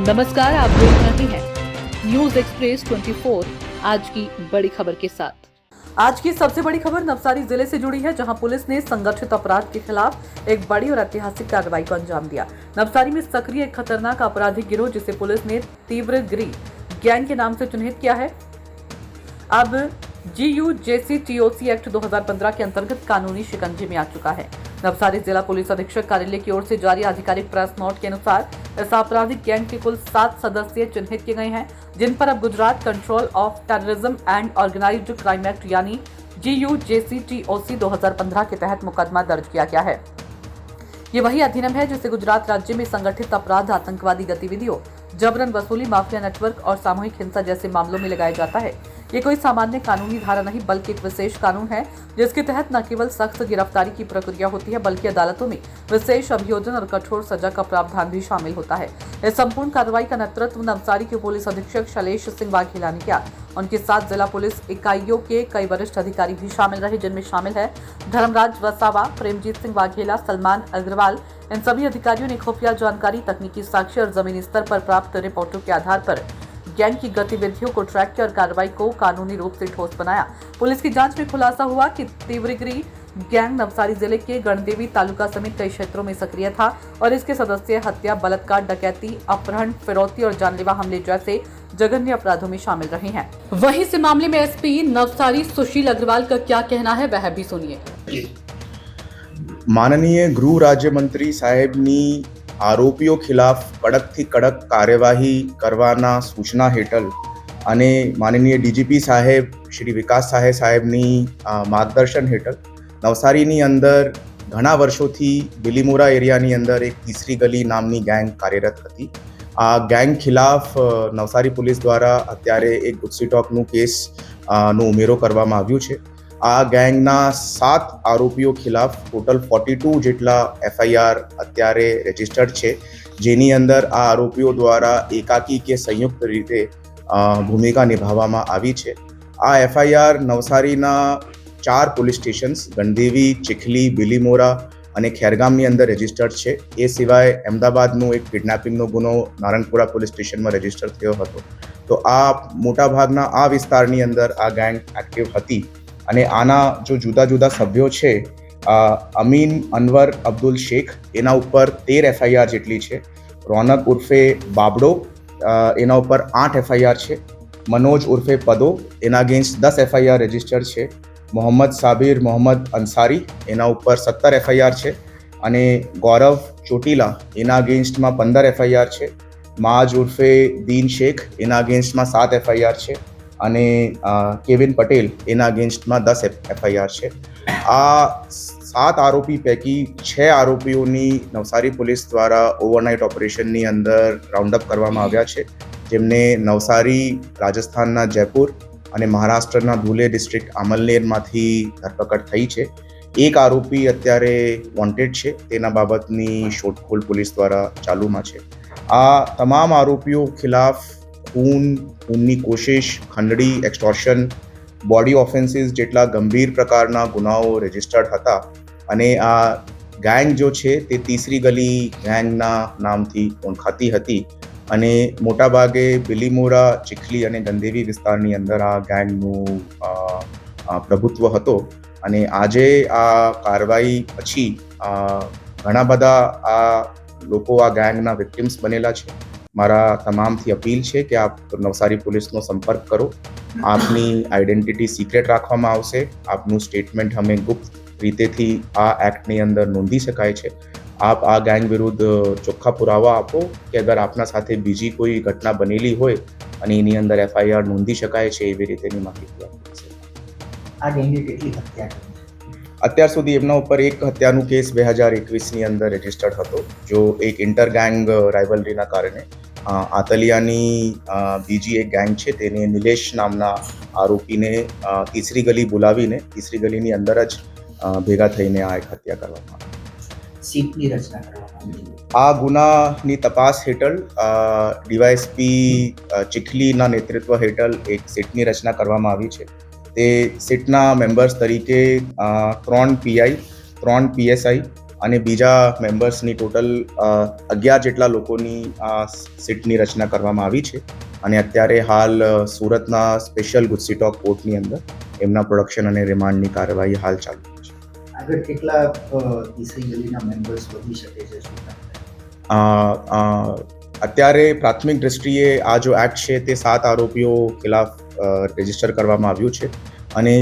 नमस्कार, आप देख रहे हैं न्यूज एक्सप्रेस 24 आज की बड़ी खबर के साथ। आज की सबसे बड़ी खबर नवसारी जिले से जुड़ी है, जहां पुलिस ने संगठित अपराध के खिलाफ एक बड़ी और ऐतिहासिक कार्रवाई को अंजाम दिया। नवसारी में सक्रिय एक खतरनाक आपराधिक गिरोह, जिसे पुलिस ने तीव्रगिरी गैंग के नाम से चिन्हित किया है, अब GUJCTOC एक्ट 2015 के अंतर्गत कानूनी शिकंजे में आ चुका है। नवसारी जिला पुलिस अधीक्षक कार्यालय की ओर से जारी आधिकारिक प्रेस नोट के अनुसार इस आपराधिक गैंग के कुल 7 सदस्य चिन्हित किए गए हैं, जिन पर अब Gujarat control of terrorism and organised crime act यानी GUJCTOC 2015 के तहत मुकदमा दर्ज किया गया है। ये वही अधिनियम है जिसे गुजरात राज्य में संगठित अपराध, आतंकवादी गतिविधियों, जबरन वसूली, माफिया नेटवर्क और सामूहिक हिंसा जैसे मामलों में लगाया जाता है। ये कोई सामान्य कानूनी धारा नहीं, बल्कि एक विशेष कानून है, जिसके तहत न केवल सख्त गिरफ्तारी की प्रक्रिया होती है, बल्कि अदालतों में विशेष अभियोजन और कठोर सजा का प्रावधान भी शामिल होता है। इस संपूर्ण कार्रवाई का नेतृत्व नवसारी के पुलिस अधीक्षक शैलेश सिंह वाघेला ने किया। उनके साथ जिला पुलिस इकाइयों के कई वरिष्ठ अधिकारी भी शामिल रहे, जिनमें शामिल है धर्मराज वसावा, प्रेमजीत सिंह वाघेला, सलमान अग्रवाल। इन सभी अधिकारियों ने खुफिया जानकारी, तकनीकी साक्ष्य और जमीनी स्तर पर प्राप्त रिपोर्टों के आधार पर गैंग की गतिविधियों को ट्रैक किया और कार्रवाई को कानूनी रूप से ठोस बनाया। पुलिस की जांच में खुलासा हुआ कि तीव्रगिरी गैंग नवसारी जिले के गणदेवी तालुका समेत कई क्षेत्रों में सक्रिय था और इसके सदस्य हत्या, बलात्कार, डकैती, अपहरण, फिरौती और जानलेवा हमले जैसे जघन्य अपराधों में शामिल रहे हैं। वहीं इस मामले में SP नवसारी सुशील अग्रवाल का क्या कहना है, वह भी सुनिए। माननीय गृह राज्य मंत्री साहेबनी आरोपीओ खिलाफ કડકથી કડક કાર્યવાહી કરવાના સૂચના હેઠળ અને માનનીય DGP સાહેબ શ્રી વિકાસ સહાય સાહેબની માર્ગદર્શન હેઠળ નવસારીની અંદર ઘણા વર્ષોથી બિલીમોરા એરિયાની અંદર એક તીસરી ગલી નામની ગેંગ કાર્યરત હતી। આ ગેંગ ખિલાફ નવસારી પોલીસ દ્વારા અત્યારે એક ગુસ્સી ટોકનું કેસ નો ઉમેરો કરવામાં આવ્યું છે। આ ગેંગના 7 આરોપીઓ ખિલાફ ટોટલ 42 જેટલા FIR અત્યારે રજિસ્ટર્ડ છે, જેની અંદર આ આરોપીઓ દ્વારા એકાકી કે સંયુક્ત રીતે ભૂમિકા નિભાવવામાં આવી છે। આ FIR નવસારીના 4 પોલીસ સ્ટેશન્સ ગણદેવી, ચીખલી, બિલીમોરા અને ખેરગામની અંદર રજિસ્ટર્ડ છે। એ સિવાય અમદાવાદનો એક કિડનેપિંગનો ગુનો નારણપુરા પોલીસ સ્ટેશનમાં રજિસ્ટર થયો હતો। તો આ મોટાભાગના આ વિસ્તારની અંદર આ ગેંગ એક્ટિવ હતી અને આના જો જુદા જુદા સભ્યો છે, અમીન અનવર અબ્દુલ શેખ, એના ઉપર 13 FIR જેટલી છે। રોનક ઉર્ફે બાબડો, એના ઉપર 8 FIR છે। મનોજ ઉર્ફે પદો, એના અગેન્સ્ટ 10 FIR રજિસ્ટર્ડ છે। મોહમ્મદ સાબિર મોહમ્મદ અંસારી, એના ઉપર 17 FIR છે અને ગૌરવ ચોટીલા, એના અગેન્સ્ટમાં 15 FIR છે। માજ ઉર્ફે દીન શેખ, એના અગેન્સ્ટમાં 7 FIR છે અને કેવિન પટેલ, એના અગેન્સ્ટમાં 10 FIR છે। આ 7 આરોપી પૈકી 6 આરોપીઓની નવસારી પોલીસ દ્વારા ઓવરનાઇટ ઓપરેશનની અંદર રાઉન્ડ અપ કરવામાં આવ્યા છે, જેમને નવસારી, રાજસ્થાનના જયપુર અને મહારાષ્ટ્રના ધુલે ડિસ્ટ્રિક્ટ આમલનેરમાંથી ધરપકડ થઈ છે। એક આરોપી અત્યારે વોન્ટેડ છે, તેના બાબતની શોધખોળ પોલીસ દ્વારા ચાલુમાં છે। આ તમામ આરોપીઓ ખિલાફ ખૂનની કોશિશ, ખંડણી, એક્સટોર્શન, બોડી ઓફેન્સીસ જેટલા ગંભીર પ્રકારના ગુનાઓ રજિસ્ટર્ડ હતા અને આ ગેંગ જો છે તે તીસરી ગલી ગેંગના નામથી ઓળખાતી હતી અને મોટાભાગે બિલીમોરા, ચીખલી અને ગણદેવી વિસ્તારની અંદર આ ગેંગનું પ્રભુત્વ હતો અને આજે આ કાર્યવાહી પછી ઘણા બધા આ લોકો આ ગેંગના વિક્ટિમ્સ બનેલા છે। મારા તમામથી અપીલ છે કે આપ નવસારી પોલીસનો સંપર્ક કરો। આપની આઈડેન્ટિટી સિક્રેટ રાખવામાં આવશે। આપનું સ્ટેટમેન્ટ અમે ગુપ્ત રીતેથી આ એક્ટની અંદર નોંધી શકાય છે। આપ આ ગેંગ વિરુદ્ધ ચોખ્ખા પુરાવા આપો કે અગર આપના સાથે બીજી કોઈ ઘટના બનેલી હોય અને એની અંદર FIR નોંધી શકાય છે, એવી રીતેની માહિતી આપશે। આ ગેંગે કેટલી હત્યા કરી? અત્યાર સુધી એમના ઉપર એક હત્યાનું કેસ 2021ની અંદર રજિસ્ટર્ડ હતો, જો એક ઇન્ટર ગેંગ રાઇવલરીના કારણે આતલિયાની બીજી એક ગેંગ છે, તેને નિલેશ નામના આરોપીને તીસરી ગલી બોલાવીને તીસરી ગલીની અંદર જ ભેગા થઈને આ એક હત્યા કરવામાં આવી। સીટની રચના કરવામાં આવી। આ ગુનાની તપાસ હેઠળ DYSP ચીખલીના નેતૃત્વ હેઠળ એક સીટની રચના કરવામાં આવી છે। તે સીટના મેમ્બર્સ તરીકે 3 PI, 3 PSI અને બીજા મેમ્બર્સની ટોટલ 11 જેટલા લોકોની આ સીટની રચના કરવામાં આવી છે અને અત્યારે હાલ સુરતના સ્પેશિયલ ગુજસીટોક કોર્ટની અંદર એમના પ્રોડક્શન અને રિમાન્ડની કાર્યવાહી હાલ ચાલુ છે. આગળ કેટલા ઈસી મેમ્બર્સ વધી શકે છે શું અ, અ, અત્યારે પ્રાથમિક દ્રષ્ટિએ આ જો એક્ટ છે તે 7 આરોપીઓ ખિલાફ રજીસ્ટર કરવામાં આવ્યું છે અને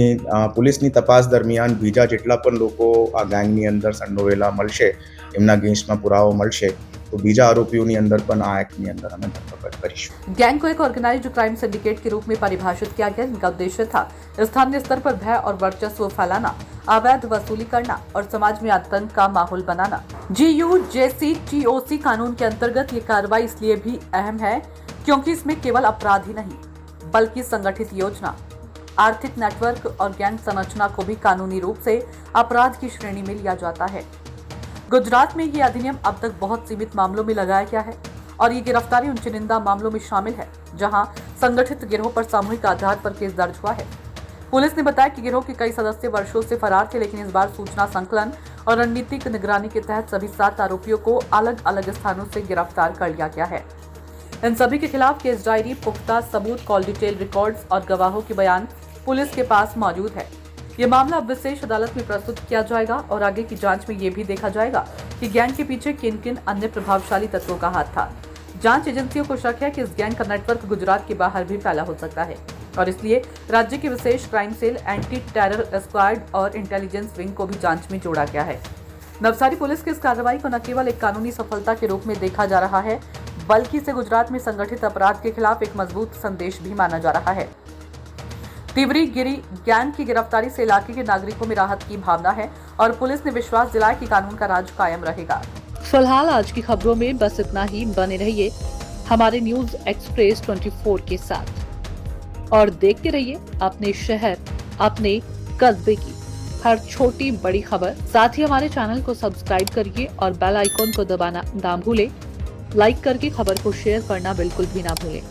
પોલીસની તપાસ દરમિયાન બીજા જેટલા પણ લોકો આ ગેંગની અંદર સંડોવેલા મળશે, એમના અગેન્સ્ટમાં પુરાવો મળશે तो बीजा आरोपियों अंदर पण आ एक्ट ની અંદર અમે ધરપકડ કરીશું. गैंग को एक ऑर्गेनाइज्ड क्राइम सिंडिकेट के रूप में परिभाषित किया गया, जिनका उद्देश्य था स्थानीय स्तर पर भय और वर्चस्व फैलाना, अवैध वसूली करना और समाज में आतंक का माहौल बनाना. GUJCTOC कानून के अंतर्गत ये कार्रवाई इसलिए भी अहम है क्योंकि इसमें केवल अपराध ही नहीं बल्कि संगठित योजना, आर्थिक नेटवर्क और गैंग संरचना को भी कानूनी रूप से अपराध की श्रेणी में लिया जाता है. गुजरात में ये अधिनियम अब तक बहुत सीमित मामलों में लगाया गया है और ये गिरफ्तारी उन चुनिंदा मामलों में शामिल है जहां संगठित गिरोह पर सामूहिक आधार पर केस दर्ज हुआ है. पुलिस ने बताया कि गिरोह के कई सदस्य वर्षों से फरार थे, लेकिन इस बार सूचना संकलन और रणनीतिक निगरानी के तहत सभी 7 आरोपियों को अलग अलग स्थानों से गिरफ्तार कर लिया गया है. इन सभी के खिलाफ केस डायरी, पुख्ता सबूत, कॉल डिटेल रिकॉर्ड्स और गवाहों के बयान पुलिस के पास मौजूद है. ये मामला अब विशेष अदालत में प्रस्तुत किया जाएगा और आगे की जांच में ये भी देखा जाएगा कि गैंग के पीछे किन किन अन्य प्रभावशाली तत्वों का हाथ था. जांच एजेंसियों को शक है कि इस गैंग का नेटवर्क गुजरात के बाहर भी फैला हो सकता है और इसलिए राज्य की विशेष crime cell, anti terror squad और इंटेलिजेंस विंग को भी जांच में जोड़ा गया है. नवसारी पुलिस की इस कार्रवाई को न केवल एक कानूनी सफलता के रूप में देखा जा रहा है, बल्कि इसे गुजरात में संगठित अपराध के खिलाफ एक मजबूत संदेश भी माना जा रहा है. तिवरी गिरी गैंग की गिरफ्तारी से इलाके के नागरिकों में राहत की भावना है और पुलिस ने विश्वास दिलाया कि कानून का राज कायम रहेगा. फिलहाल आज की खबरों में बस इतना ही. बने रहिए हमारे न्यूज एक्सप्रेस 24 के साथ और देखते रहिए अपने शहर, अपने कस्बे की हर छोटी बड़ी खबर. साथ ही हमारे चैनल को सब्सक्राइब करिए और बेल आइकॉन को दबाना ना भूलें. लाइक करके खबर को शेयर करना बिल्कुल भी ना भूलें.